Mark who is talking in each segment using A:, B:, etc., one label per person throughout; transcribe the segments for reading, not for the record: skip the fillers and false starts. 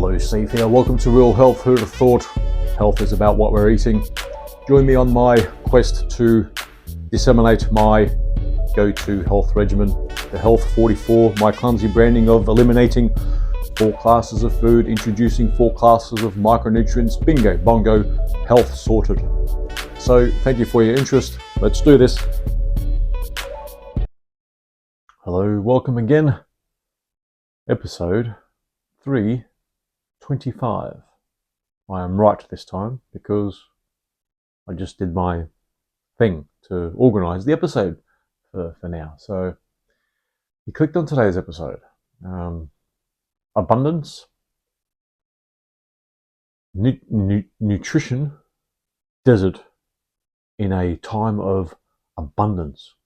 A: Hello, Steve here. Welcome to Real Health. Who'd have thought health is about what we're eating? Join me on my quest to disseminate my go-to health regimen, the Health 44, my clumsy branding of eliminating 4 classes of food, introducing 4 classes of micronutrients. Bingo, bongo, health sorted. So thank you for your interest. Let's do this. Hello, welcome again. Episode 325. I am right this time because I just did my thing to organize the episode for now. So you clicked on today's episode. Abundance, nutrition, desert in a time of abundance.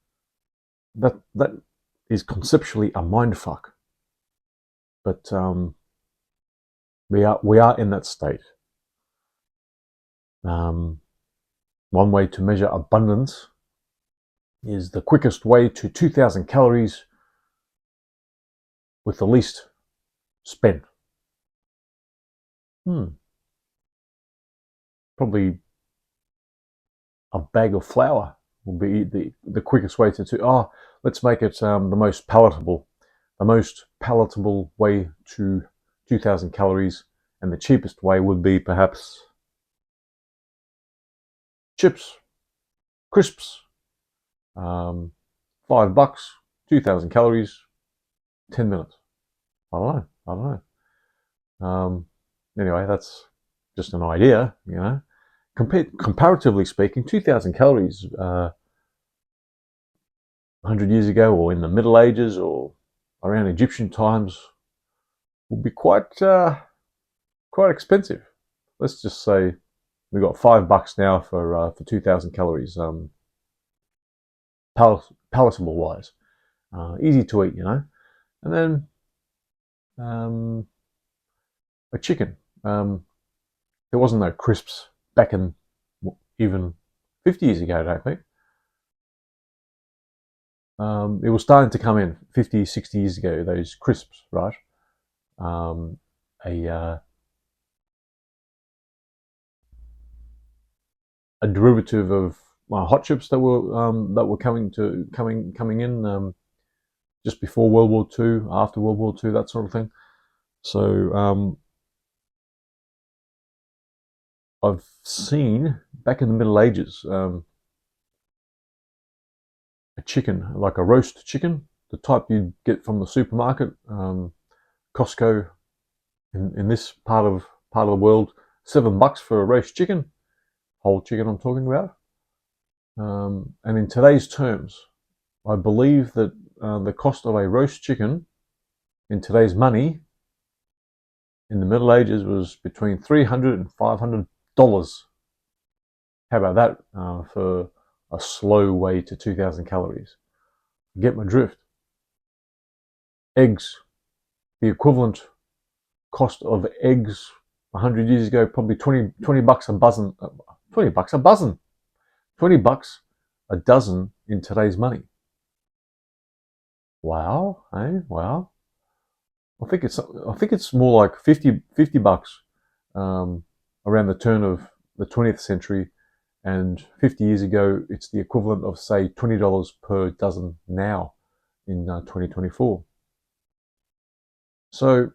A: That is conceptually a mindfuck. But we are in that state. One way to measure abundance is the quickest way to 2,000 calories with the least spent. Probably a bag of flour will be the quickest way to let's make it the most palatable. The most palatable way to 2,000 calories, and the cheapest way would be perhaps chips, crisps, $5, 2,000 calories, 10 minutes. I don't know. Anyway, that's just an idea, you know. Comparatively speaking, 2,000 calories 100 years ago, or in the Middle Ages, or around Egyptian times, would be quite expensive. Let's just say we got $5 now for 2,000 calories, palatable wise, easy to eat, you know. And then a chicken. There wasn't no crisps back in even 50 years ago, I don't think. It was starting to come in 50, 60 years ago, those crisps, right? A derivative of hot chips that were coming in just before World War II, after World War II, that sort of thing. So I've seen back in the Middle Ages a chicken, like a roast chicken, the type you'd get from the supermarket, Costco, in this part of the world, $7 for a roast chicken, whole chicken I'm talking about. And in today's terms, I believe that the cost of a roast chicken in today's money in the Middle Ages was between $300 and $500. How about that for a slow way to 2,000 calories? Get my drift. Eggs, the equivalent cost of eggs 100 years ago, probably $20 a dozen. $20 a dozen in today's money. Wow, eh? Wow. I think it's more like $50 around the turn of the 20th century, and 50 years ago it's the equivalent of, say, $20 per dozen now in 2024. So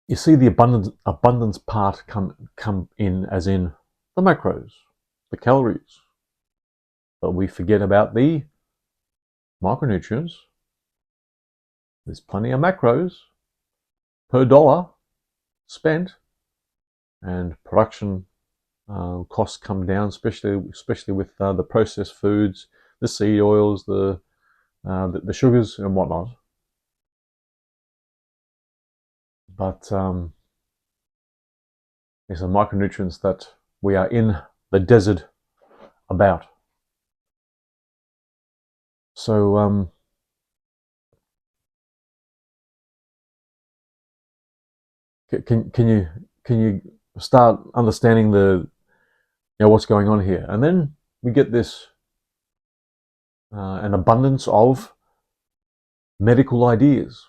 A: you see the abundance part come in, as in the macros, the calories, but we forget about the micronutrients. There's plenty of macros per dollar spent, and production costs come down, especially with the processed foods, the seed oils, the sugars and whatnot. But there's some micronutrients that we are in the desert about. So can you start understanding what's going on here? And then we get this an abundance of medical ideas.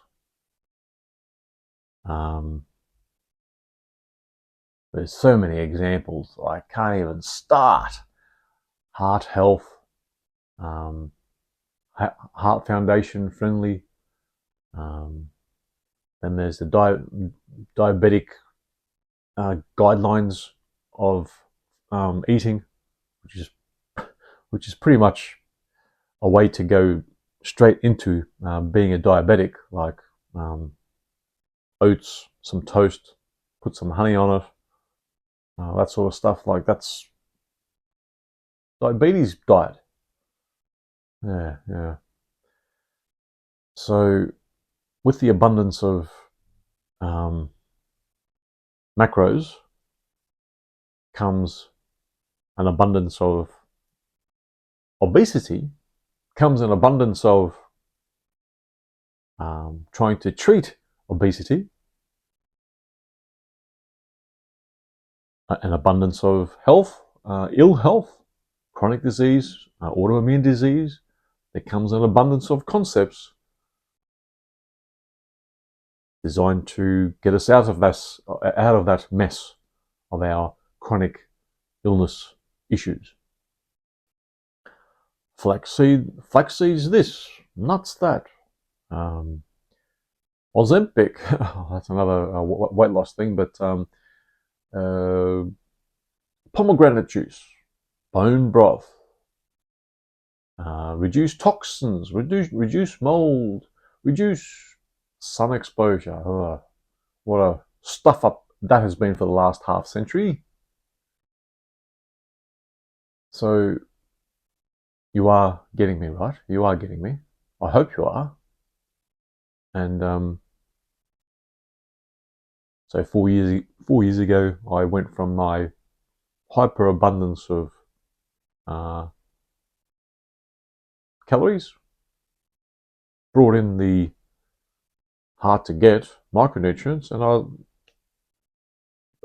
A: There's so many examples. I can't even start. Heart health, heart foundation friendly. Then there's the diabetic guidelines of eating, which is pretty much a way to go straight into being a diabetic, like oats, some toast, put some honey on it, that sort of stuff. Like, that's diabetes diet. Yeah. So with the abundance of macros comes an abundance of obesity, comes an abundance of trying to treat obesity, an abundance of health, ill health, chronic disease, autoimmune disease. There comes an abundance of concepts designed to get us out of that mess of our chronic illness issues. Flaxseeds this, nuts that. Ozempic, that's another weight loss thing, but pomegranate juice, bone broth, reduce toxins, reduce mold, reduce sun exposure. What a stuff up that has been for the last half century. So you are getting me, right? You are getting me. I hope you are. And so 4 years ago, I went from my hyperabundance of calories, brought in the hard to get micronutrients, and I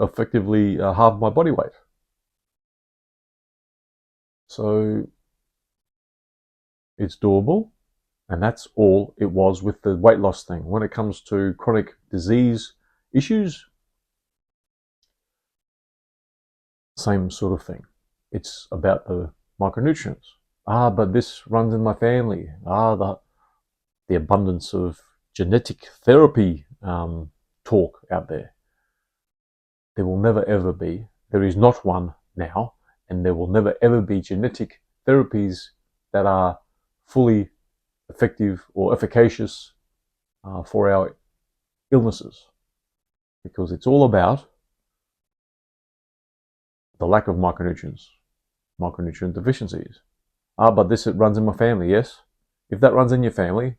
A: effectively halved my body weight. So it's doable, and that's all it was with the weight loss thing. When it comes to chronic disease issues, same sort of thing. It's about the micronutrients. But this runs in my family. The abundance of genetic therapy talk out there. There will never ever be. There is not one now, and there will never ever be genetic therapies that are fully effective or efficacious for our illnesses, because it's all about the lack of micronutrients, micronutrient deficiencies. But this runs in my family. Yes, if that runs in your family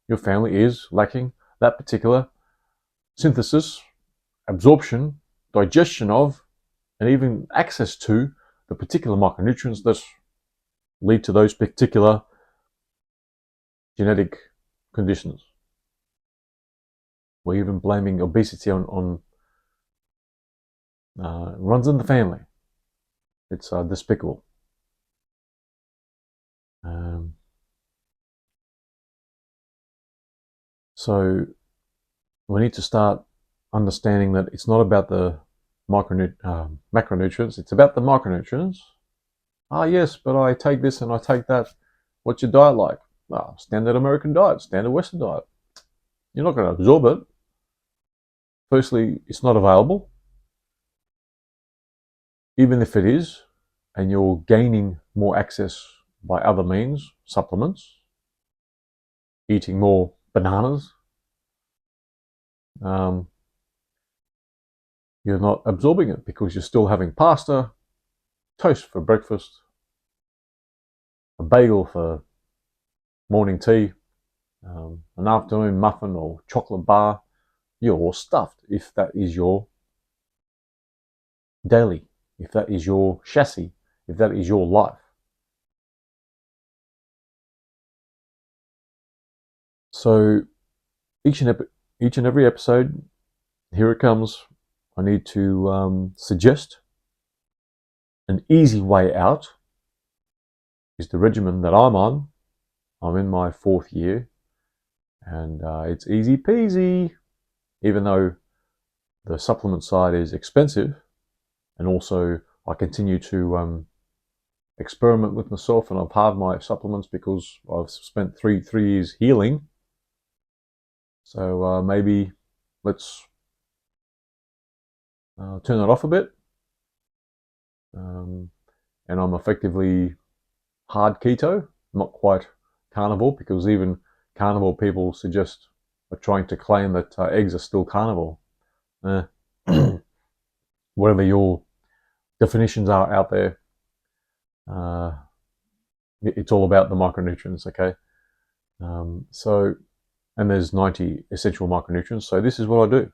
A: is lacking that particular synthesis, absorption, digestion of, and even access to the particular micronutrients that lead to those particular genetic conditions. We're even blaming obesity on runs in the family. It's despicable. So we need to start understanding that it's not about the macronutrients, it's about the micronutrients. Yes, but I take this and I take that. What's your diet like? Standard American diet, standard Western diet. You're not going to absorb it. Firstly, it's not available. Even if it is, and you're gaining more access by other means, supplements, eating more bananas, you're not absorbing it because you're still having pasta, toast for breakfast, a bagel for morning tea, an afternoon muffin or chocolate bar. You're stuffed if that is your daily, if that is your chassis, if that is your life. So each and every episode, here it comes, I need to suggest an easy way out is the regimen that I'm on. I'm in my 4th year, and it's easy peasy, even though the supplement side is expensive. and also I continue to experiment with myself, and I've halved my supplements because I've spent three years healing. So maybe let's turn it off a bit. And I'm effectively hard keto, not quite carnivore, because even carnivore people suggest are trying to claim that eggs are still carnivore. Whatever your definitions are out there, it's all about the micronutrients, okay? And there's 90 essential micronutrients. So this is what I do.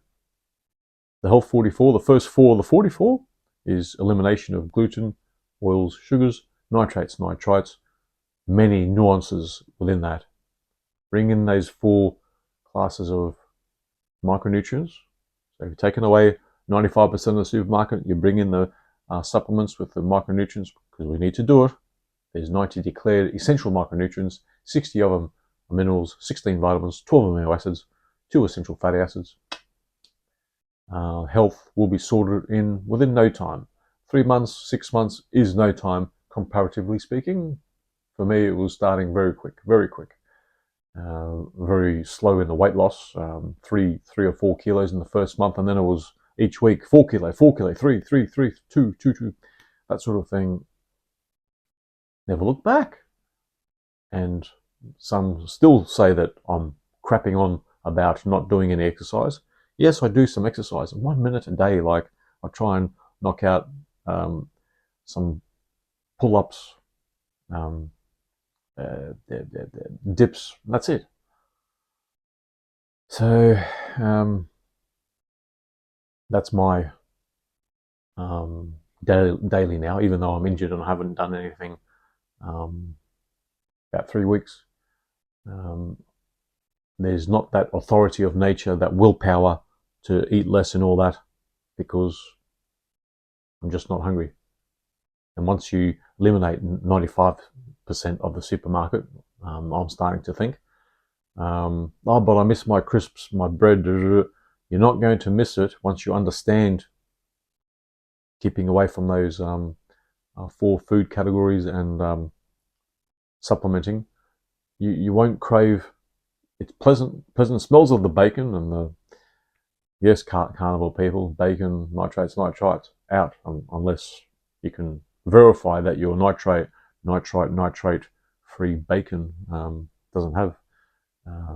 A: The Health 44, the first four of the 44 is elimination of gluten, oils, sugars, nitrates, nitrites, many nuances within that. Bring in those 4 classes of micronutrients. So if you've taken away 95% of the supermarket, you bring in the supplements with the micronutrients, because we need to do it. There's 90 declared essential micronutrients, 60 of them are minerals, 16 vitamins, 12 amino acids, 2 essential fatty acids. Health will be sorted in within no time. 3 months, 6 months is no time, comparatively speaking. For me, it was starting very quick, very quick. Very slow in the weight loss, 3 or 4 kilos in the first month, and then it was each week 4 kilo, 4 kilo, 3, 2, 2, that sort of thing. Never looked back. And some still say that I'm crapping on about not doing any exercise. Yes, I do some exercise, 1 minute a day. Like I try and knock out some pull-ups, dips. That's it. So that's my daily now. Even though I'm injured and I haven't done anything about 3 weeks. There's not that authority of nature, that willpower to eat less and all that, because I'm just not hungry. And once you eliminate 95% of the supermarket, I'm starting to think, oh, but I miss my crisps, my bread. You're not going to miss it once you understand keeping away from those 4 food categories and supplementing. You won't crave. It's pleasant smells of the bacon and the, yes, carnivore people, bacon, nitrates, out, unless you can verify that your nitrate free bacon doesn't have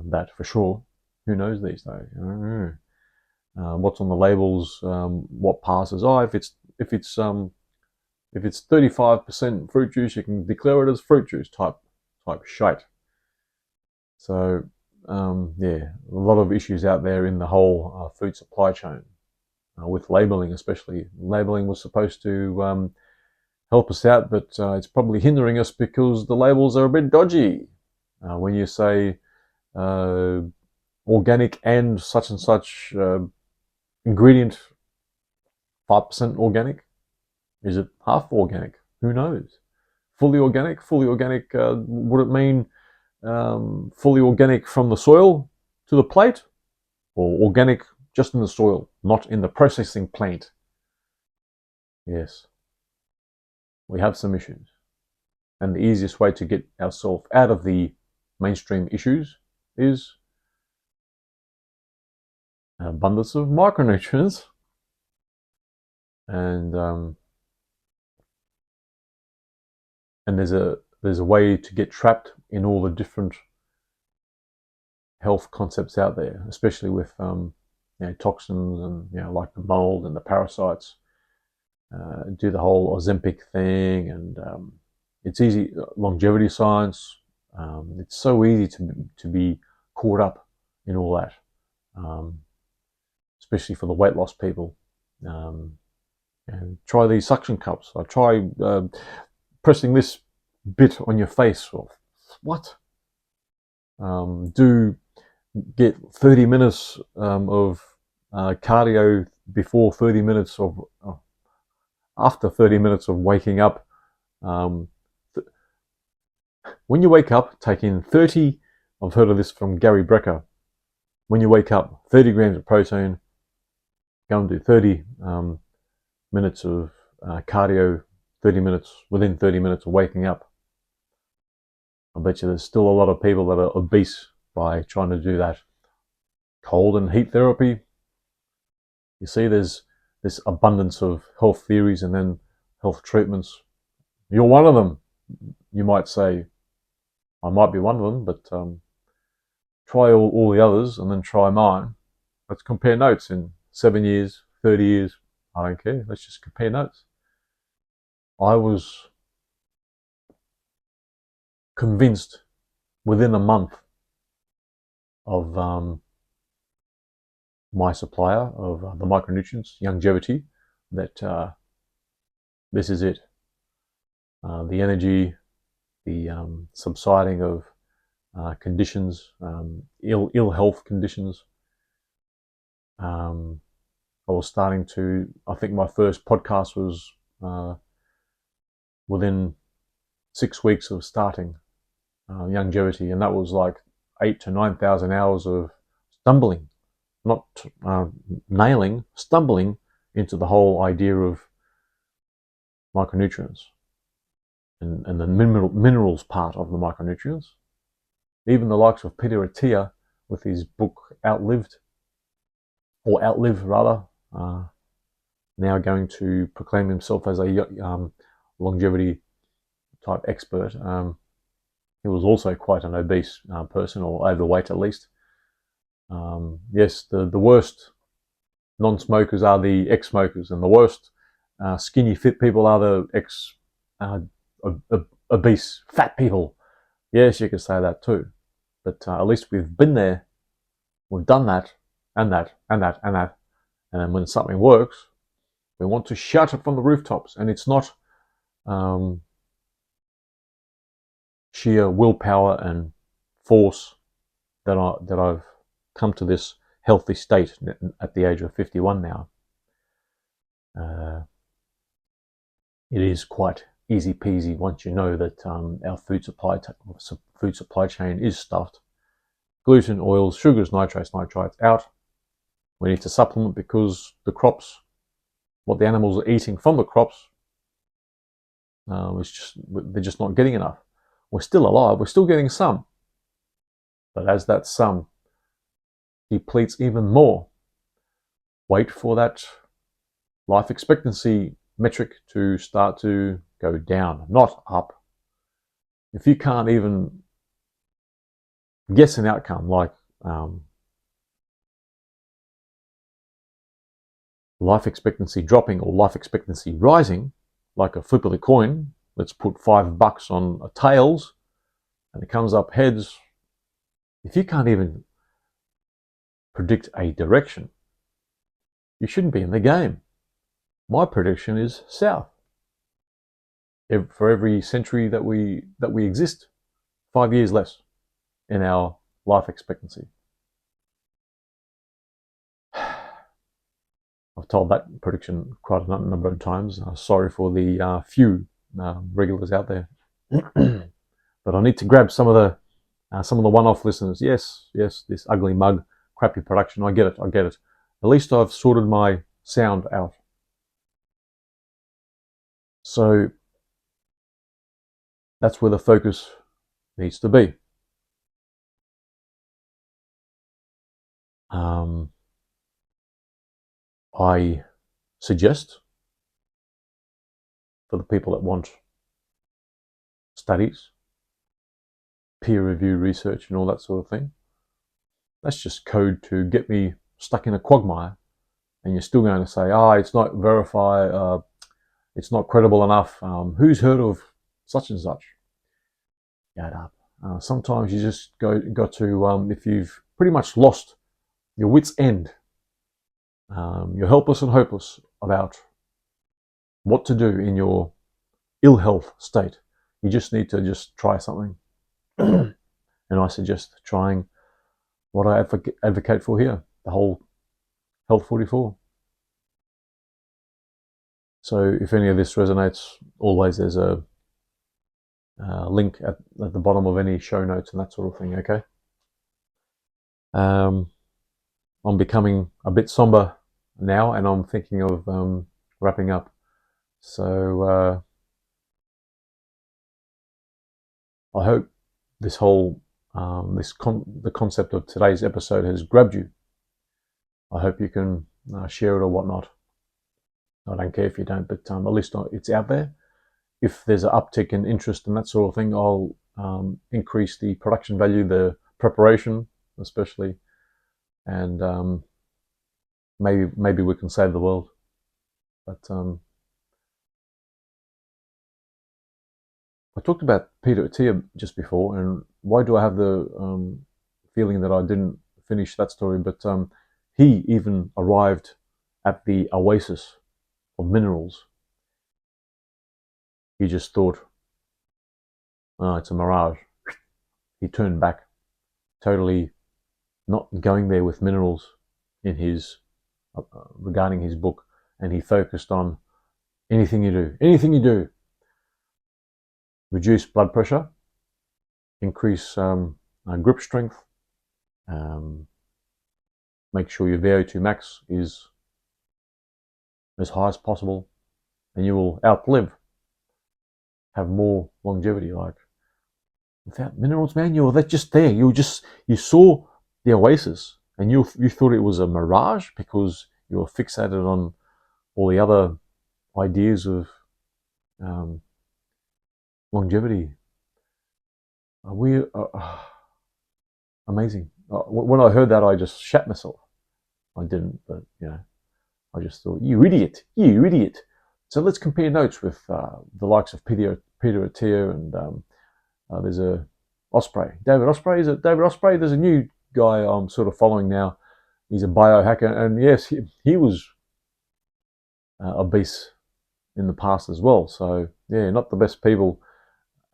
A: that for sure. Who knows these days? I don't know. What's on the labels? What passes? Oh, if it's 35% fruit juice, you can declare it as fruit juice type shite. So yeah, a lot of issues out there in the whole food supply chain with labeling, especially. Labeling was supposed to help us out, but it's probably hindering us because the labels are a bit dodgy. When you say organic and such ingredient, 5% organic, is it half organic? Who knows? Fully organic, would it mean fully organic from the soil to the plate, or organic just in the soil, not in the processing plant? Yes, we have some issues, and the easiest way to get ourselves out of the mainstream issues is an abundance of micronutrients, and there's a way to get trapped in all the different health concepts out there, especially with toxins and like the mold and the parasites. Do the whole Ozempic thing, and it's easy. Longevity science. It's so easy to be caught up in all that, especially for the weight loss people. And try these suction cups. I try pressing this bit on your face. Or what? Do get 30 minutes of cardio before 30 minutes of after 30 minutes of waking up. When you wake up, take in 30, I've heard of this from Gary Brecker. When you wake up, 30 grams of protein, go and do 30 minutes of cardio 30 minutes, within 30 minutes of waking up. I bet you there's still a lot of people that are obese by trying to do that. Cold and heat therapy. You see, there's this abundance of health theories and then health treatments. You're one of them, you might say. I might be one of them, but try all the others and then try mine. Let's compare notes in 7 years, 30 years. I don't care. Let's just compare notes. I was convinced within a month of my supplier of the micronutrients, longevity, that this is it. The energy, the subsiding of conditions, ill health conditions. I was starting to, I think my first podcast was within 6 weeks of starting longevity, and that was like 8,000 to 9,000 hours of stumbling, not nailing, stumbling into the whole idea of micronutrients and the minerals part of the micronutrients. Even the likes of Peter Attia with his book Outlive rather, now going to proclaim himself as a longevity type expert. He was also quite an obese person, or overweight at least. Yes, the worst non-smokers are the ex-smokers, and the worst skinny fit people are the obese fat people. Yes, you could say that too, but at least we've been there, we've done that, and that, and that, and that, and then when something works, we want to shout it from the rooftops, and it's not sheer willpower and force that I've come to this healthy state at the age of 51 now. It is quite easy peasy once you know that our food supply chain is stuffed. Gluten, oils, sugars, nitrates out. We need to supplement because the crops, what the animals are eating from the crops, they're just not getting enough. We're still alive, we're still getting some. But as that sum depletes even more, wait for that life expectancy metric to start to go down, not up. If you can't even guess an outcome like life expectancy dropping or life expectancy rising, like a flip of the coin, let's put $5 on a tails and it comes up heads. If you can't even predict a direction, you shouldn't be in the game. My prediction is south. For every century that we exist, 5 years less in our life expectancy. I've told that prediction quite a number of times. Sorry for the few regulars out there, but I need to grab some of the one-off listeners. Yes, this ugly mug, crappy production. I get it. At least I've sorted my sound out. So that's where the focus needs to be. I suggest for the people that want studies, peer review research and all that sort of thing, that's just code to get me stuck in a quagmire, and you're still going to say, it's not verified, it's not credible enough, who's heard of such and such? Get up. Sometimes you just got to, if you've pretty much lost your wit's end, you're helpless and hopeless about what to do in your ill health state, you just need to just try something. And I suggest trying what I advocate for here, the whole Health 44. So if any of this resonates, always there's a link at the bottom of any show notes and that sort of thing, okay? I'm becoming a bit somber now, and I'm thinking of wrapping up. So I hope this whole the concept of today's episode has grabbed you. I hope you can share it or whatnot. I don't care if you don't, but at least it's out there. If there's an uptick in interest and that sort of thing, I'll increase the production value, the preparation especially, and maybe we can save the world. But I talked about Peter Attia just before, and why do I have the feeling that I didn't finish that story? But he even arrived at the oasis of minerals. He just thought, oh, it's a mirage. He turned back, totally not going there with minerals in his regarding his book, and he focused on anything you do, reduce blood pressure, increase grip strength, make sure your VO2 max is as high as possible, and you will outlive, have more longevity. Like, without minerals, man, you were just there. You saw the oasis, and you thought it was a mirage because you were fixated on all the other ideas of longevity. We amazing. When I heard that, I just shat myself. I didn't, but I just thought, you idiot, you idiot. So let's compare notes with the likes of Peter Attia, and there's a Osprey. David Osprey, is it David Osprey? There's a new guy I'm sort of following now. He's a biohacker, and yes, he was obese in the past as well. So yeah, not the best people.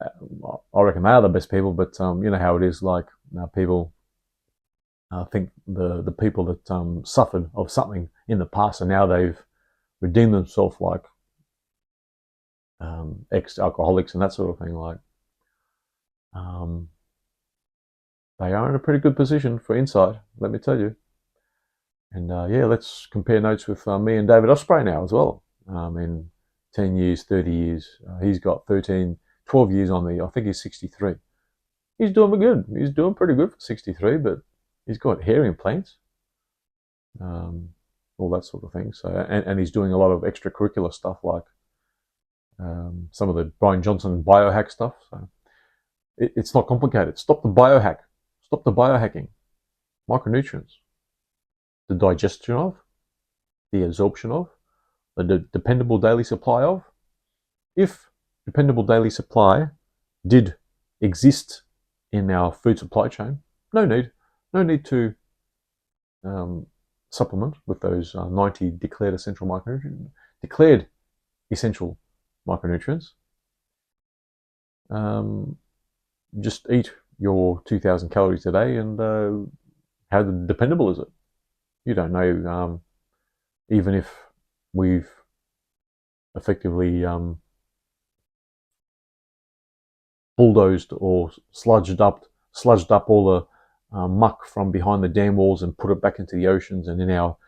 A: I reckon they are the best people, but you know how it is. Like people think the people that suffered of something in the past, and now they've redeemed themselves, like ex-alcoholics and that sort of thing. Like they are in a pretty good position for insight, let me tell you. And yeah, let's compare notes with me and David Osprey now as well. In 10 years, 30 years, he's got 12 years on me. I think he's 63. He's doing good. He's doing pretty good for 63, but he's got hair implants, all that sort of thing. So, and he's doing a lot of extracurricular stuff, like some of the Brian Johnson biohack stuff. So it's not complicated. Stop the biohack. Stop the biohacking. Micronutrients. The digestion of, the absorption of, the dependable daily supply of. If dependable daily supply did exist in our food supply chain, no need to supplement with those 90 declared essential micronutrients. Just eat your 2,000 calories a day, and how dependable is it? You don't know. Even if we've effectively bulldozed or sludged up all the muck from behind the dam walls and put it back into the oceans and in our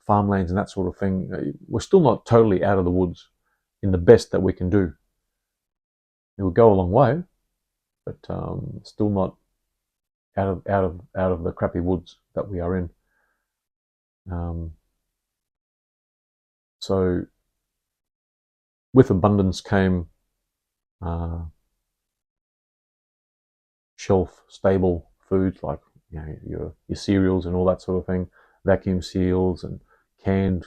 A: farmlands and that sort of thing, we're still not totally out of the woods in the best that we can do. It will go a long way, but still not out of the crappy woods that we are in. So with abundance came shelf stable foods, like your cereals and all that sort of thing, vacuum seals and canned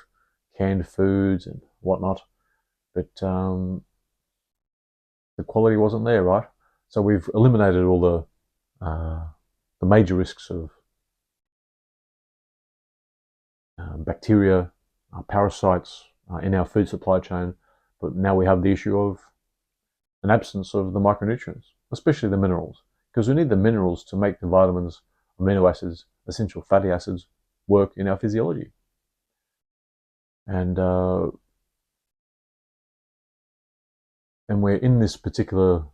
A: foods and whatnot. But the quality wasn't there, right? So we've eliminated all the major risks of bacteria, parasites in our food supply chain, but now we have the issue of an absence of the micronutrients, especially the minerals, because we need the minerals to make the vitamins, amino acids, essential fatty acids work in our physiology. And we're in this particular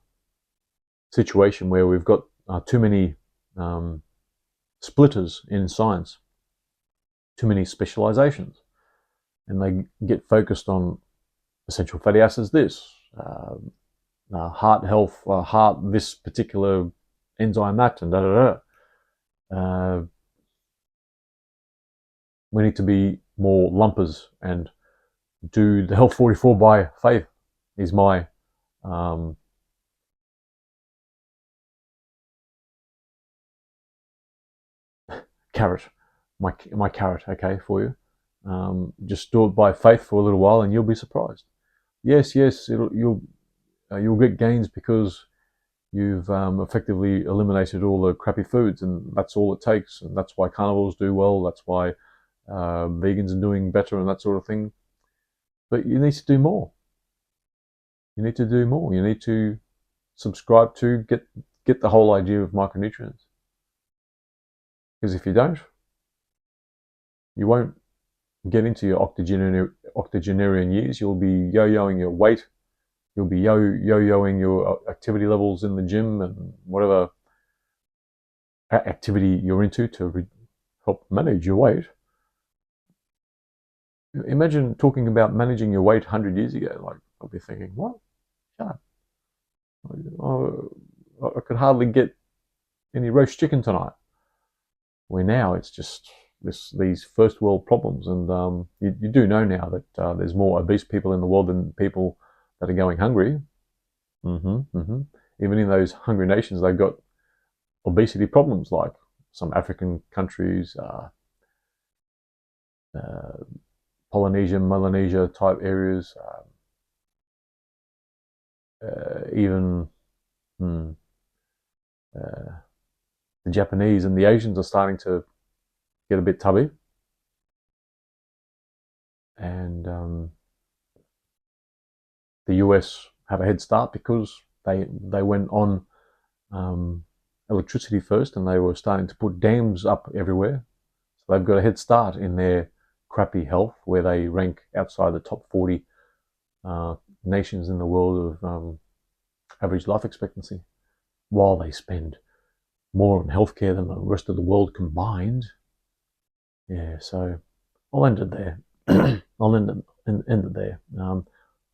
A: situation where we've got too many splitters in science, too many specializations, and they get focused on essential fatty acids this, heart health, heart this particular enzyme that, and da da da. We need to be more lumpers and do the Health 44 by faith is my carrot, my carrot, okay, for you. Just do it by faith for a little while, and you'll be surprised. Yes, you'll get gains because you've effectively eliminated all the crappy foods, and that's all it takes. And that's why carnivores do well. That's why vegans are doing better, and that sort of thing. But you need to do more. You need to do more. You need to subscribe to get the whole idea of micronutrients. Because if you don't, you won't get into your octogenarian years. You'll be yo-yoing your weight. You'll be yo-yoing your activity levels in the gym and whatever activity you're into to help manage your weight. Imagine talking about managing your weight 100 years ago. Like, I'll be thinking, what? Shut up. I could hardly get any roast chicken tonight. Where now it's just these first world problems, and you do know now that there's more obese people in the world than people that are going hungry. Even in those hungry nations, they've got obesity problems, like some African countries, Polynesia, Melanesia type areas, even the Japanese and the Asians are starting to get a bit tubby, and the US have a head start because they went on electricity first, and they were starting to put dams up everywhere. So they've got a head start in their crappy health, where they rank outside the top 40 nations in the world of average life expectancy, while they spend more on healthcare than the rest of the world combined. Yeah, so I'll end it there. I'll end it there.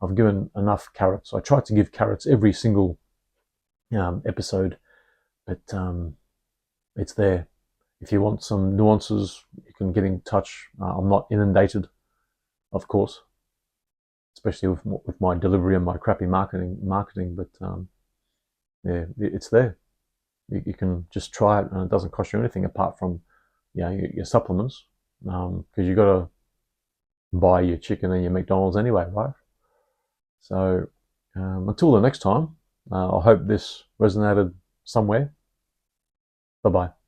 A: I've given enough carrots. I try to give carrots every single episode, but it's there. If you want some nuances, you can get in touch. I'm not inundated, of course, especially with my delivery and my crappy marketing. But yeah, it's there. You can just try it, and it doesn't cost you anything apart from your supplements, because you got to buy your chicken and your McDonald's anyway, right? So until the next time, I hope this resonated somewhere. Bye bye.